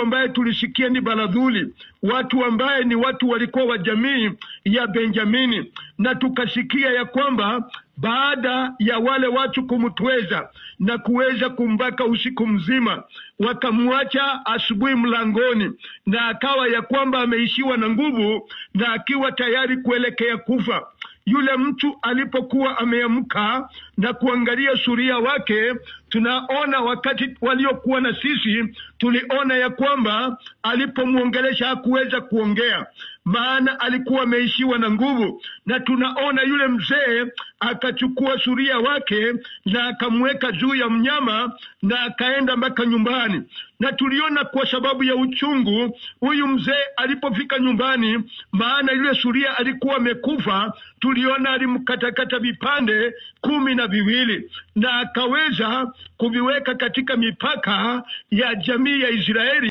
ambaye tulisikia ni Baradhuli, watu ambaye ni watu walikuwa wa jamii ya Benjamini, na tukasikia ya kwamba baada ya wale watu kumtweza na kuweza kumbaka usiku mzima, wakamwacha asubuhi mlangoni, na akawa ya kwamba ameishiwa na nguvu na akiwa tayari kuelekea kufa. Yule mtu alipokuwa ameamka na kuangalia suria wake, tunaona wakati waliokuwa na sisi tuliona ya kwamba alipomuongelesha hakuweza kuongea, maana alikuwa ameishiwa na nguvu. Na tunaona yule mzee akachukua suria wake na akamweka juu ya mnyama na akaenda mpaka nyumbani. Na tuliona kwa sababu ya uchungu, huyu mzee alipofika nyumbani, maana yule suria alikuwa amekufa, tuliona alimkatakata vipande 12 na akaweza kuviweka katika mipaka ya jamii ya Israeli.